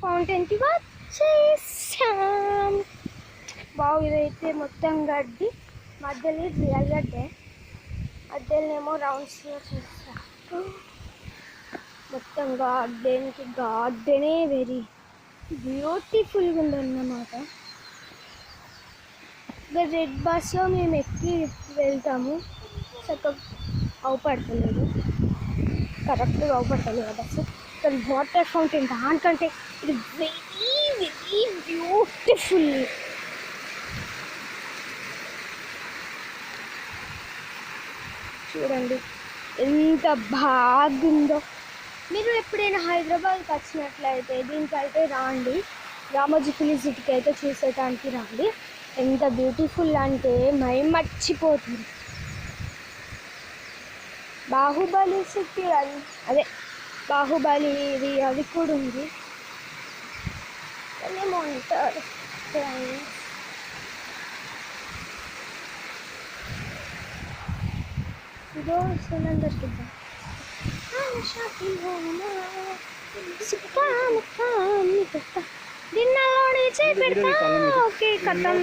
ఫౌంటైన్కి వచ్చేసాం. బాగు ఇదైతే మొత్తం గడ్డి, మధ్యలో రియల్ గడ్డే, మధ్యలోనేమో రౌండ్స్లో చేస్తా. మొత్తం గార్డెనే వెరీ బ్యూటిఫుల్గా ఉందన్నమాట. ఇక రెడ్ బస్లో మేము ఎక్కి వెళ్తాము. చక్కగా అవపడతలేదు, కరెక్ట్గా అవపడతలేదు బస్సు. కానీ వాటర్ ఫౌంటైన్ దానికంటే ఇది వెరీ వెరీ బ్యూటిఫుల్. చూడండి ఎంత బాగుందో. మీరు ఎప్పుడైనా హైదరాబాద్కి వచ్చినట్లయితే దీనికైతే రాండి, రామోజీ ఫిలిం సిటీకి అయితే చూసేటానికి రాండి. ఎంత బ్యూటిఫుల్ అంటే మర్చిపోతుంది. బాహుబలి సిటీ అదే బాహుబలి ఇది అది కూడా ఉంది. ఏమో అంటారు ఇదో సిలిండర్ కింద దీన్ని ఓకే కథం.